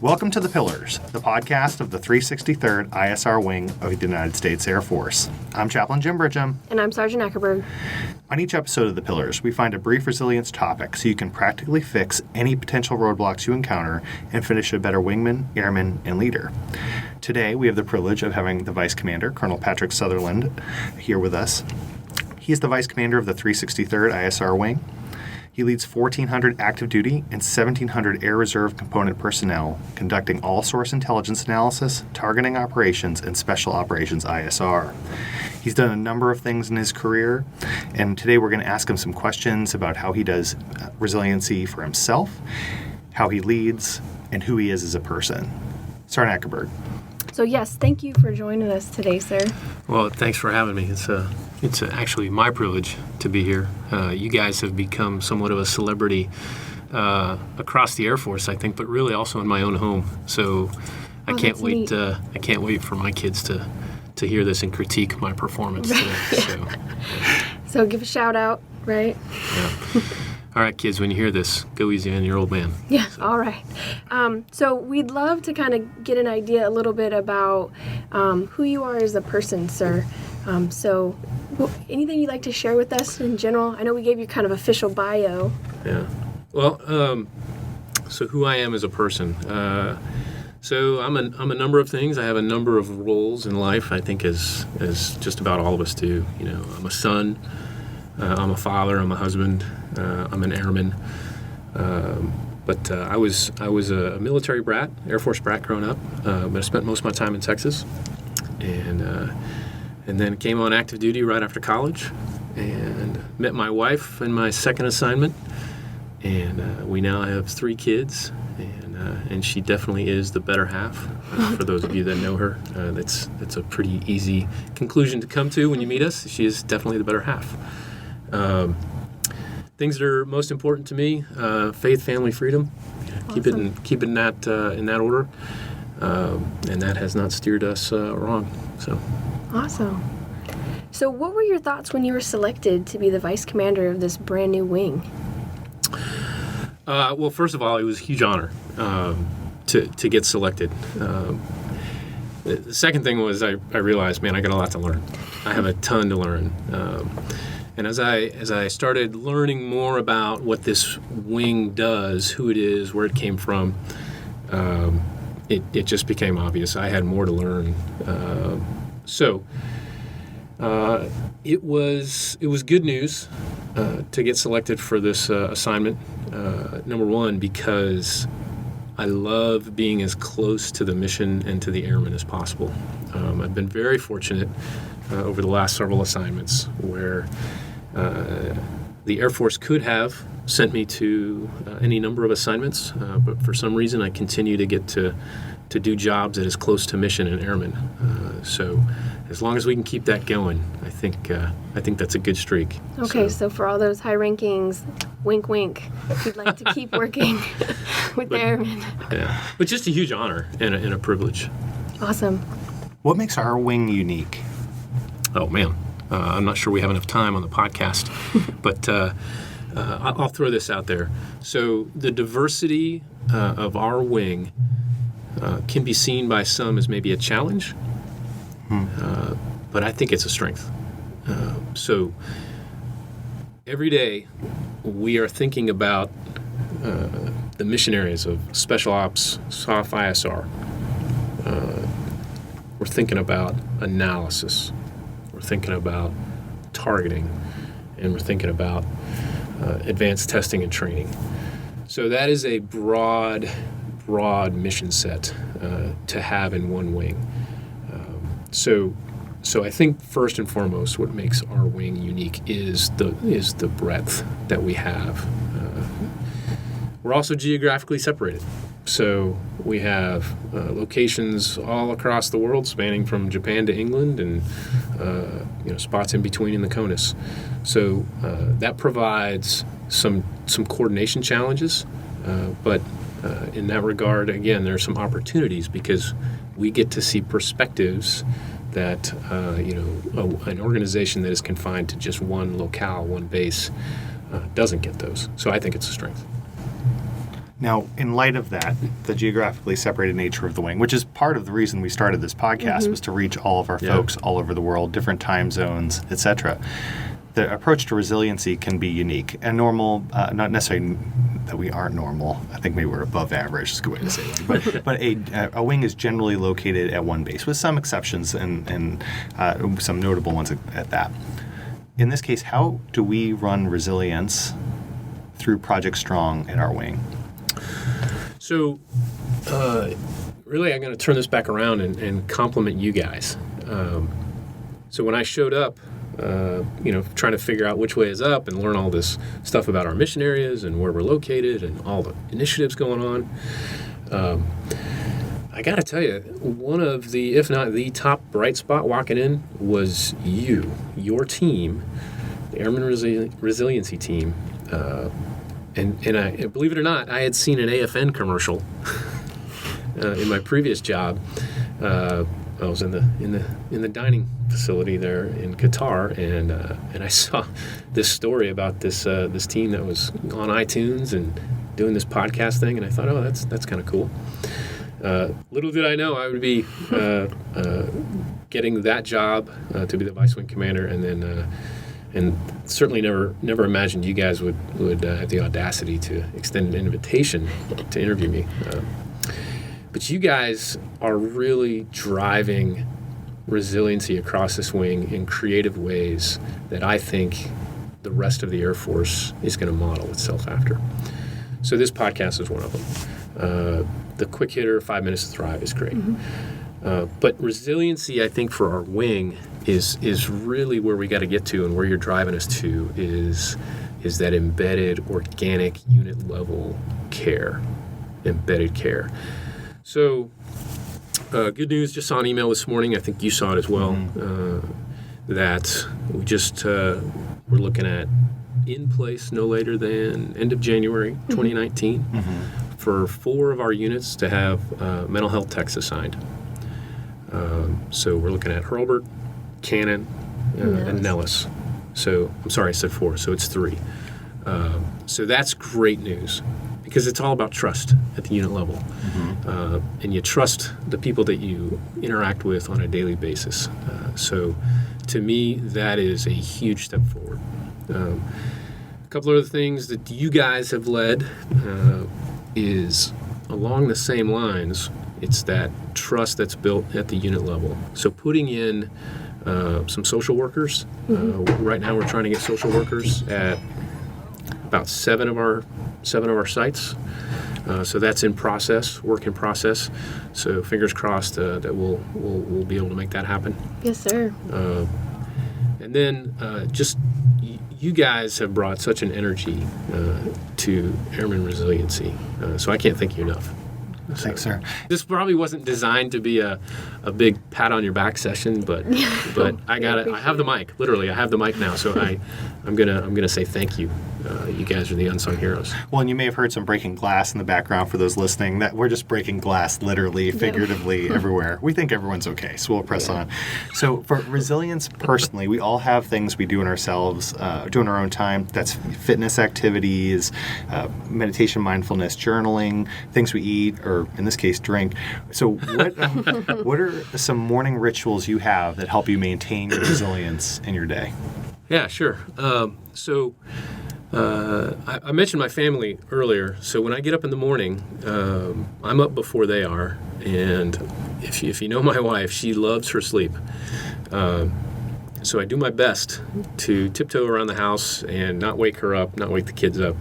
Welcome to The Pillars, the podcast of the 363rd ISR Wing of the United States Air Force. I'm Chaplain Jim Bridgham. And I'm Sergeant Ackerberg. On each episode of The Pillars, we find a brief resilience topic so you can practically fix any potential roadblocks you encounter and finish a better wingman, airman, and leader. Today, we have the privilege of having the Vice Commander, Colonel Patrick Sutherland, here with us. He is the Vice Commander of the 363rd ISR Wing. He leads 1,400 active duty and 1,700 Air Reserve component personnel, conducting all-source intelligence analysis, targeting operations, and special operations ISR. He's done a number of things in his career, and today we're going to ask him some questions about how he does resiliency for himself, how he leads, and who he is as a person. Sergeant Ackerberg. So yes, thank you for joining us today, sir. Well, thanks for having me. It's actually my privilege to be here. You guys have become somewhat of a celebrity across the Air Force, I think, but really also in my own home. So I can't wait. I can't wait for my kids to hear this and critique my performance today. So give a shout out, right? Yeah. All right, kids, when you hear this, go easy on your old man. Yeah, all right. So we'd love to kind of get an idea a little bit about who you are as a person, sir. So anything you'd like to share with us in general? I know we gave you kind of official bio. Yeah. Well, so who I am as a person. So I'm a number of things. I have a number of roles in life, I think, as just about all of us do. You know, I'm a son. I'm a father. I'm a husband. I'm an airman. But I was a military brat, Air Force brat growing up. But I spent most of my time in Texas, and then came on active duty right after college, and met my wife in my second assignment, and we now have 3 kids, and she definitely is the better half. For those of you that know her, that's a pretty easy conclusion to come to when you meet us. She is definitely the better half. Things that are most important to me: faith, family, freedom. Awesome. Keep it in that order, and that has not steered us wrong. So. Awesome. So what were your thoughts when you were selected to be the vice commander of this brand new wing? Well, first of all, it was a huge honor to get selected. The second thing was I realized, man, I got a lot to learn. I have a ton to learn. And as I started learning more about what this wing does, who it is, where it came from, it just became obvious. I had more to learn. So it was good news to get selected for this assignment. Number one, because I love being as close to the mission and to the airmen as possible. I've been very fortunate over the last several assignments where the Air Force could have sent me to any number of assignments, but for some reason I continue to get to do jobs that is close to mission and airmen. So as long as we can keep that going, I think that's a good streak. Okay, so for all those high rankings, wink, wink, if you'd like to keep working with the airmen. Yeah, but just a huge honor and a privilege. Awesome. What makes our wing unique? Oh, man. I'm not sure we have enough time on the podcast, but I'll throw this out there. So the diversity of our wing can be seen by some as maybe a challenge, but I think it's a strength. So every day we are thinking about the mission areas of Special Ops, SOF ISR. We're thinking about analysis. We're thinking about targeting, and we're thinking about advanced testing and training. So that is a broad mission set to have in one wing. So I think first and foremost, what makes our wing unique is the breadth that we have. We're also geographically separated. So we have locations all across the world, spanning from Japan to England, and spots in between in the CONUS. So that provides some coordination challenges, but in that regard, again, there are some opportunities because we get to see perspectives that an organization that is confined to just one locale, one base, doesn't get those. So I think it's a strength. Now, in light of that, the geographically separated nature of the wing, which is part of the reason we started this podcast, was to reach all of our folks all over the world, different time zones, etc. The approach to resiliency can be unique and normal, not necessarily that we aren't normal. I think maybe we're above average is a good way to say that. But a wing is generally located at one base, with some exceptions and some notable ones at that. In this case, how do we run resilience through Project Strong at our wing? So, really, I'm going to turn this back around and compliment you guys. So when I showed up, trying to figure out which way is up and learn all this stuff about our mission areas and where we're located and all the initiatives going on, I got to tell you, one of the, if not the top bright spot walking in was your team, the Airman Resiliency Team. And I, believe it or not, I had seen an AFN commercial in my previous job. I was in the dining facility there in Qatar, and I saw this story about this team that was on iTunes and doing this podcast thing, and I thought, oh, that's kind of cool. Little did I know I would be getting that job to be the vice wing commander, and then and certainly never imagined you guys would have the audacity to extend an invitation to interview me. But you guys are really driving resiliency across this wing in creative ways that I think the rest of the Air Force is going to model itself after. So this podcast is one of them. The quick hitter, 5 minutes to thrive is great. But resiliency, I think, for our wing is really where we got to get to, and where you're driving us to is that embedded, organic, unit level care, embedded care. So, good news, just saw an email this morning, I think you saw it as well, that we just, we're looking at in place no later than end of January 2019 for 4 of our units to have mental health techs assigned. So we're looking at Hurlburt, Cannon, and Nellis. So, I'm sorry, I said 4, so it's 3. So that's great news, because it's all about trust at the unit level. And you trust the people that you interact with on a daily basis. So to me, that is a huge step forward. A couple of other things that you guys have led is along the same lines. It's that trust that's built at the unit level. So putting in some social workers. Right now we're trying to get social workers at about 7 of our sites. So that's in process, work in process. So fingers crossed that we'll be able to make that happen. Yes, sir. And then just you guys have brought such an energy to airman resiliency. So I can't thank you enough. Thanks, sir. This probably wasn't designed to be a big pat on your back session, but I got it. I have the mic. Literally, I have the mic now. So I'm gonna say thank you. You guys are the unsung heroes. Well, and you may have heard some breaking glass in the background for those listening. That we're just breaking glass, literally, figuratively, everywhere. We think everyone's okay, so we'll press on. So for resilience, personally, we all have things we do in ourselves, do in our own time. That's fitness activities, meditation, mindfulness, journaling, things we eat, or in this case, drink. So what are some morning rituals you have that help you maintain your resilience in your day? Yeah, sure. I mentioned my family earlier. So when I get up in the morning, I'm up before they are. And if you know my wife, she loves her sleep. So I do my best to tiptoe around the house and not wake her up, not wake the kids up.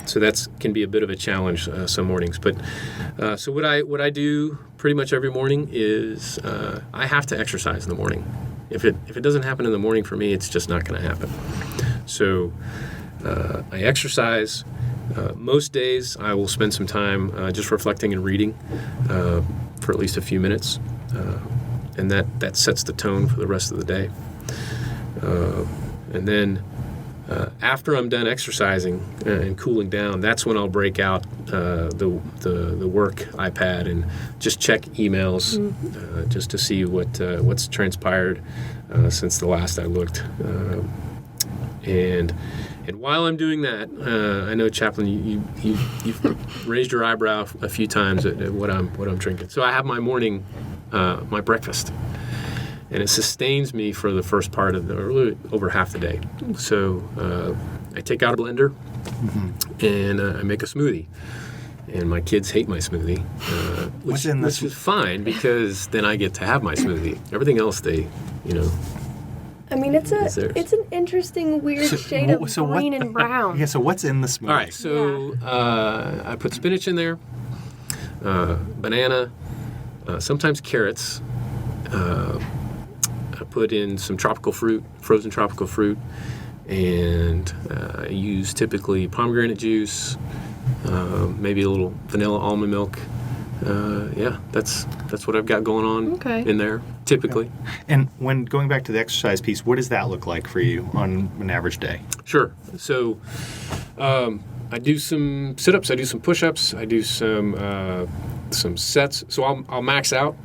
So that can be a bit of a challenge some mornings. But so what I do pretty much every morning is I have to exercise in the morning. If it doesn't happen in the morning for me, it's just not going to happen. So I exercise. Most days I will spend some time just reflecting and reading for at least a few minutes. And that sets the tone for the rest of the day. And then after I'm done exercising and cooling down, that's when I'll break out the work iPad and just check emails just to see what's transpired since the last I looked. And And while I'm doing that, I know, Chaplain, you've raised your eyebrow a few times at what I'm drinking. So I have my morning, my breakfast, and it sustains me for the first part of really over half the day. So I take out a blender and I make a smoothie. And my kids hate my smoothie, which is fine because then I get to have my smoothie. Everything else, they, I mean, it's an interesting weird shade of green and brown. Yeah. So what's in the smoothie? All right. So I put spinach in there, banana, sometimes carrots. I put in some tropical fruit, frozen tropical fruit, and I use typically pomegranate juice. Maybe a little vanilla almond milk. That's what I've got going on in there, typically. And when going back to the exercise piece, what does that look like for you on an average day? Sure. So I do some sit-ups, I do some push-ups, I do some sets. So I'll max out,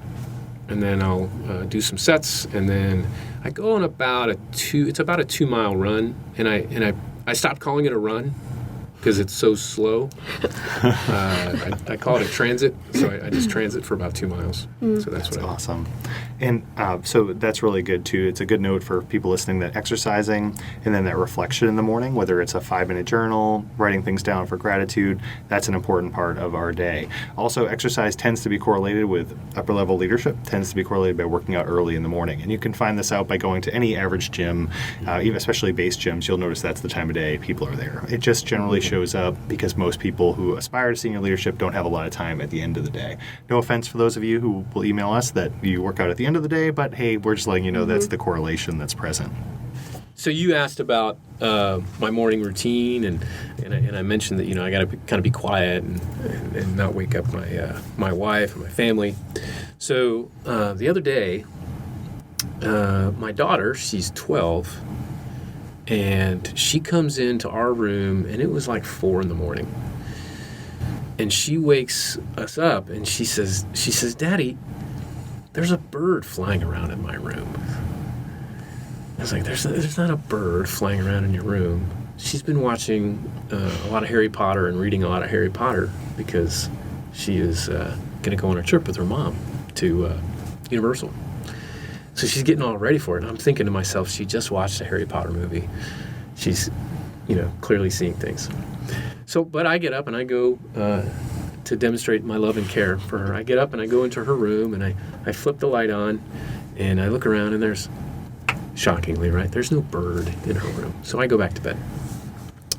and then I'll do some sets, and then I go on about a 2-mile run, and I stopped calling it a run because it's so slow. I call it a transit, so I just transit for about 2 miles. So that's awesome. And so that's really good, too. It's a good note for people listening that exercising and then that reflection in the morning, whether it's a 5-minute journal, writing things down for gratitude, that's an important part of our day. Also, exercise tends to be correlated with upper-level leadership, tends to be correlated by working out early in the morning. And you can find this out by going to any average gym, even especially base gyms. You'll notice that's the time of day people are there. It just generally shows up because most people who aspire to senior leadership don't have a lot of time at the end of the day. No offense for those of you who will email us that you work out at the end of the day, but hey, we're just letting you know that's the correlation that's present. So you asked about my morning routine, and I mentioned that I got to kind of be quiet and not wake up my wife and my family. So the other day, my daughter, she's 12, and she comes into our room, and it was like 4 a.m. And she wakes us up, and she says, "Daddy, there's a bird flying around in my room." I was like, there's not a bird flying around in your room. She's been watching a lot of Harry Potter and reading a lot of Harry Potter because she is going to go on a trip with her mom to Universal. So she's getting all ready for it. And I'm thinking to myself, she just watched a Harry Potter movie. She's, clearly seeing things. So, but I get up and I go to demonstrate my love and care for her. I get up and I go into her room and I flip the light on and I look around and shockingly, right, there's no bird in her room. So I go back to bed.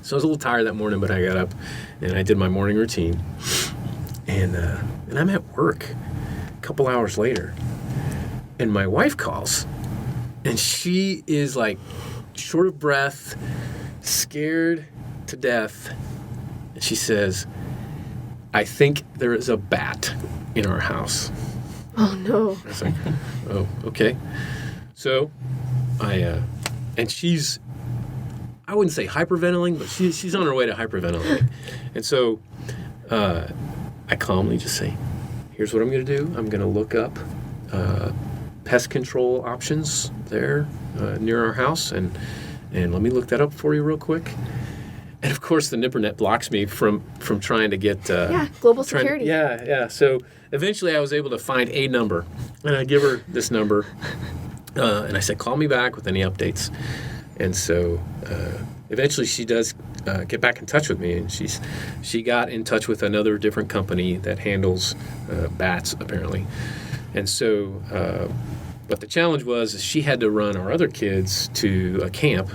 So I was a little tired that morning, but I got up and I did my morning routine. And I'm at work a couple hours later. And my wife calls. And she is like short of breath, scared to death. And she says, "I think there is a bat in our house." Oh, no. I was like, oh, okay. So and she's, I wouldn't say hyperventilating, but she's on her way to hyperventilating. And so I calmly just say, here's what I'm going to do. I'm going to look up pest control options there near our house, and let me look that up for you real quick. And of course, the NIPRNet blocks me from trying to get global security. So eventually, I was able to find a number, and I give her this number, and I said, "Call me back with any updates." And so eventually, she does get back in touch with me, and she got in touch with another different company that handles bats apparently, and so. But the challenge was she had to run our other kids to a camp,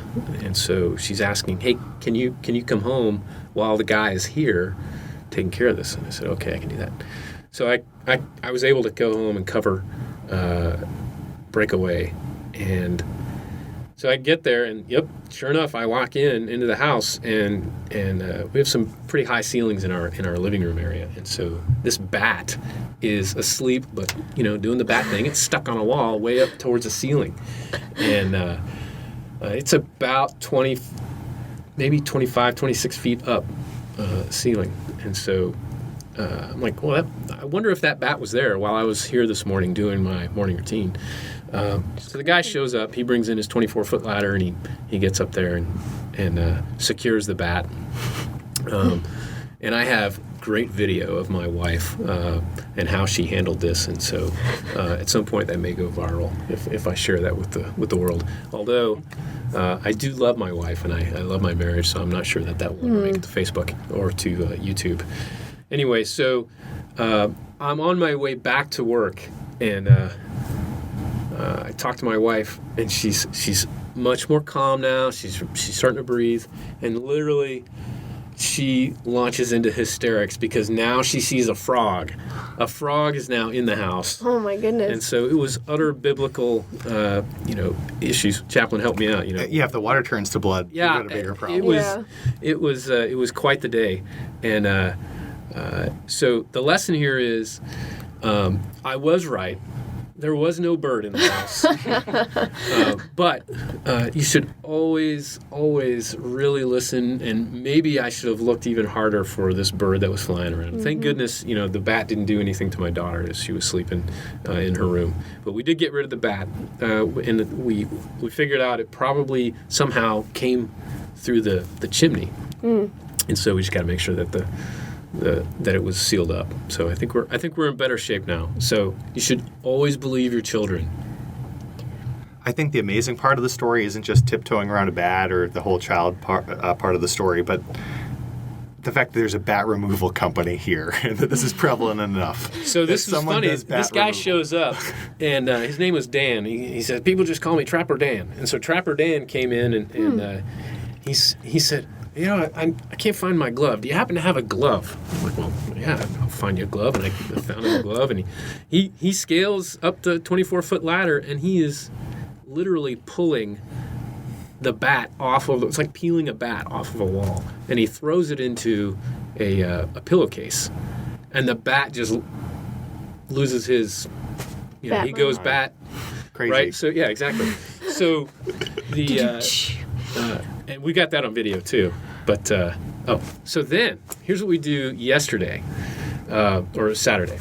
and so she's asking, "Hey, can you come home while the guy is here taking care of this?" And I said, "Okay, I can do that." So I was able to go home and cover breakaway, and so I get there, and yep, sure enough, I walk into the house, and we have some pretty high ceilings in our living room area, and so this bat is asleep, but doing the bat thing. It's stuck on a wall way up towards the ceiling, and it's about 20, maybe 25, 26 feet up ceiling, and so I'm like, well, I wonder if that bat was there while I was here this morning doing my morning routine. So the guy shows up. He brings in his 24-foot ladder, and he gets up there, and secures the bat. And I have great video of my wife and how she handled this, and so at some point that may go viral if I share that with the world. Although I do love my wife and I love my marriage, so I'm not sure that will ever make it to Facebook or to YouTube. Anyway, so I'm on my way back to work, and I talked to my wife, and she's much more calm now. She's starting to breathe, and literally she launches into hysterics because now she sees a frog. A frog is now in the house. Oh my goodness! And so it was utter biblical, issues. Chaplain, help me out. Yeah, if the water turns to blood, you've got a bigger problem. It was quite the day, and so the lesson here is, I was right. There was no bird in the house. But you should always really listen, and maybe I should have looked even harder for this bird that was flying around. Thank goodness, the bat didn't do anything to my daughter as she was sleeping in her room. But we did get rid of the bat, and we figured out it probably somehow came through the chimney. And so we just got to make sure that that it was sealed up. So I think we're in better shape now. So you should always believe your children. I think the amazing part of the story isn't just tiptoeing around a bat or the whole child part of the story, but the fact that there's a bat removal company here and that this is prevalent enough. So this is funny. This guy shows up, and his name was Dan. He said, "People just call me Trapper Dan." And so Trapper Dan came in, and he said, I can't find my glove. Do you happen to have a glove? I'm like, well, yeah, I'll find you a glove. And I found him a glove. And he scales up the 24-foot ladder, and he is literally pulling the bat off of, it's like peeling a bat off of a wall. And he throws it into a pillowcase. And the bat just loses his, he goes bat. Crazy. Right? So, yeah, exactly. So and we got that on video too. But, so then, here's what we do yesterday, or Saturday.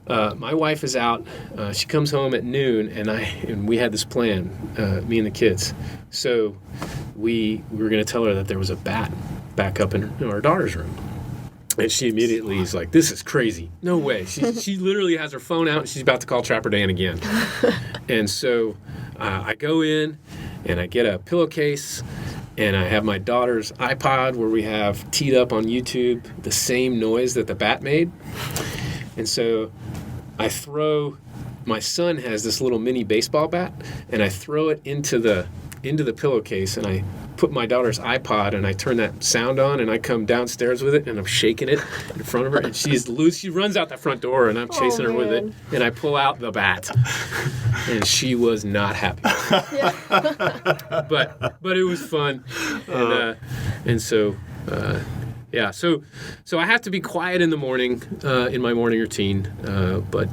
My wife is out. She comes home at noon, and we had this plan, me and the kids. So we were going to tell her that there was a bat back up in our daughter's room. And she immediately is like, "This is crazy. No way." She literally has her phone out, and she's about to call Trapper Dan again. And so I go in, and I get a pillowcase, and I have my daughter's iPod where we have teed up on YouTube the same noise that the bat made. And so my son has this little mini baseball bat, and I throw it into the pillowcase, and I put my daughter's iPod, and I turn that sound on, and I come downstairs with it, and I'm shaking it in front of her, and she's loose. She runs out that front door, and I'm chasing her with it, and I pull out the bat, and she was not happy. But it was fun, and so. Yeah, so I have to be quiet in the morning, in my morning routine, but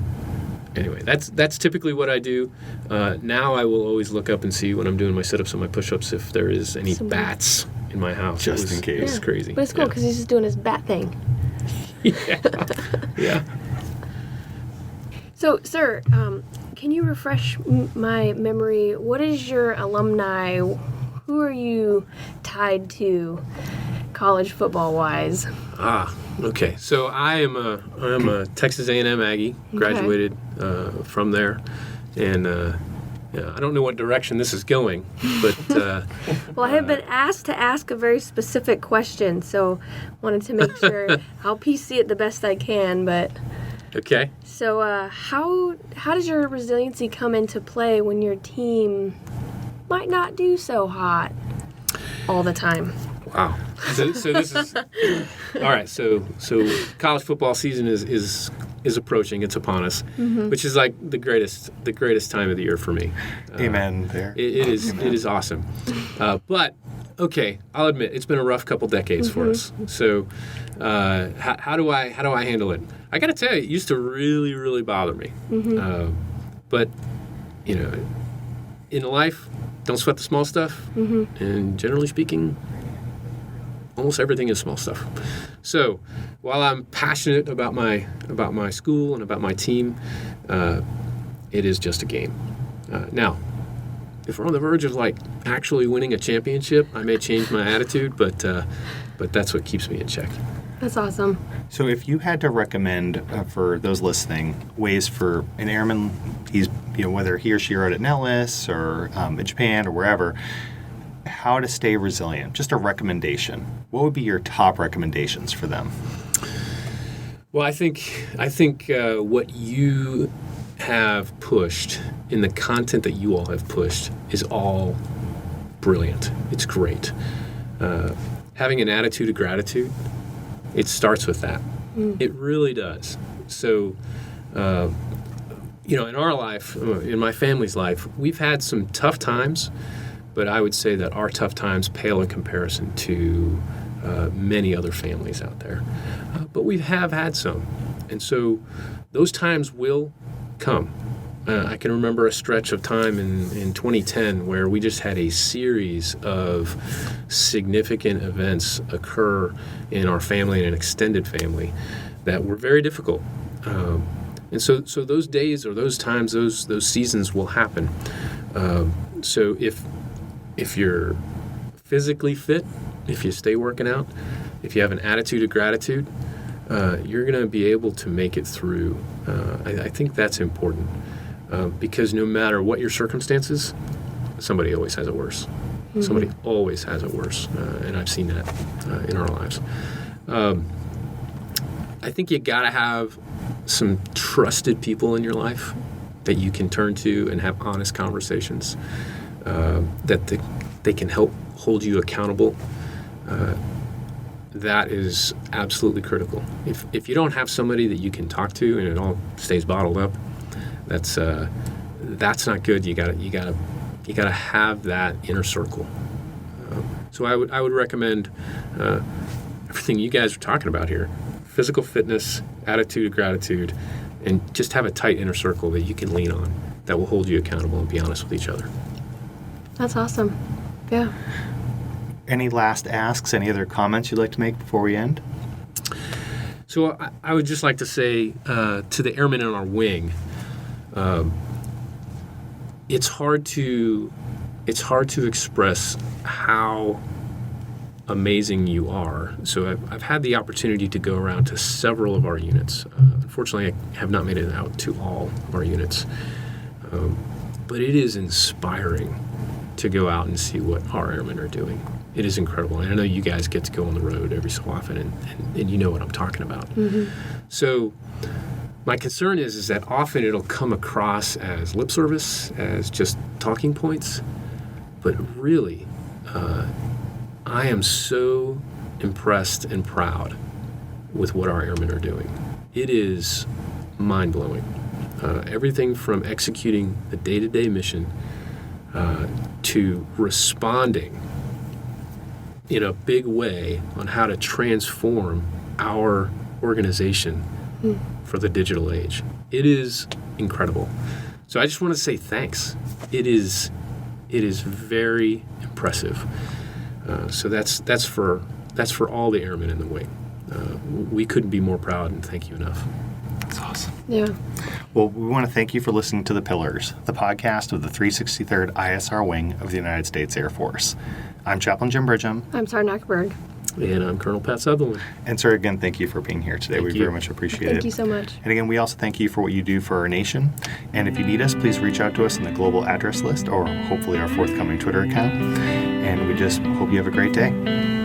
anyway, that's typically what I do. Now I will always look up and see when I'm doing my sit-ups and my push-ups if there is any bats in my house. Just in case. It's crazy. But it's cool because he's just doing his bat thing. Yeah. So, sir, can you refresh my memory? What is your alumni? Who are you tied to? College football wise. Okay. So I am a Texas A&M Aggie. Graduated from there, and I don't know what direction this is going, but well, I have been asked to ask a very specific question, so wanted to make sure I'll PC it the best I can. But okay. So how does your resiliency come into play when your team might not do so hot all the time? Wow. So this is all right. So college football season is approaching. It's upon us, which is like the greatest time of the year for me. Amen. There. It is awesome. But okay, I'll admit it's been a rough couple decades for us. So how do I handle it? I got to tell you, it used to really, really bother me. But in life, don't sweat the small stuff. And generally speaking, almost everything is small stuff. So while I'm passionate about my school and about my team, it is just a game. Now, if we're on the verge of like actually winning a championship, I may change my attitude, but that's what keeps me in check. That's awesome. So if you had to recommend for those listening ways for an airman, he's whether he or she are out at Nellis or in Japan or wherever, how to stay resilient, just a recommendation. What would be your top recommendations for them? Well, I think what you have pushed in the content that you all have pushed is all brilliant. It's great. Having an attitude of gratitude, it starts with that. It really does. So, in our life, in my family's life, we've had some tough times, but I would say that our tough times pale in comparison to many other families out there. But we have had some. And so those times will come. I can remember a stretch of time in 2010 where we just had a series of significant events occur in our family and an extended family that were very difficult. And so those days or those times, those seasons will happen. So if you're physically fit, if you stay working out, if you have an attitude of gratitude, you're going to be able to make it through. I think that's important because no matter what your circumstances, somebody always has it worse. Mm-hmm. Somebody always has it worse, and I've seen that in our lives. I think you got to have some trusted people in your life that you can turn to and have honest conversations, that they can help hold you accountable. That is absolutely critical. If you don't have somebody that you can talk to and it all stays bottled up, that's not good. You gotta have that inner circle. So I would recommend everything you guys are talking about here: physical fitness, attitude of gratitude, and just have a tight inner circle that you can lean on that will hold you accountable and be honest with each other. That's awesome. Yeah. Any last asks, any other comments you'd like to make before we end? So I would just like to say to the airmen in our wing, it's hard to express how amazing you are. So I've had the opportunity to go around to several of our units. Unfortunately, I have not made it out to all of our units. But it is inspiring to go out and see what our airmen are doing. It is incredible. And I know you guys get to go on the road every so often, and you know what I'm talking about. Mm-hmm. So my concern is that often it'll come across as lip service, as just talking points. But really, I am so impressed and proud with what our airmen are doing. It is mind-blowing. Everything from executing the day-to-day mission to responding in a big way on how to transform our organization for the digital age. It is incredible. So I just want to say thanks. It is very impressive. So that's for all the airmen in the wing. We couldn't be more proud and thank you enough. That's awesome. Yeah. Well, we want to thank you for listening to The Pillars, the podcast of the 363rd ISR Wing of the United States Air Force. I'm Chaplain Jim Bridgham. I'm Sergeant Ackerberg. And I'm Colonel Pat Sutherland. And sir, again, thank you for being here today. We very much appreciate it. Thank you so much. And again, we also thank you for what you do for our nation. And if you need us, please reach out to us in the global address list or hopefully our forthcoming Twitter account. And we just hope you have a great day.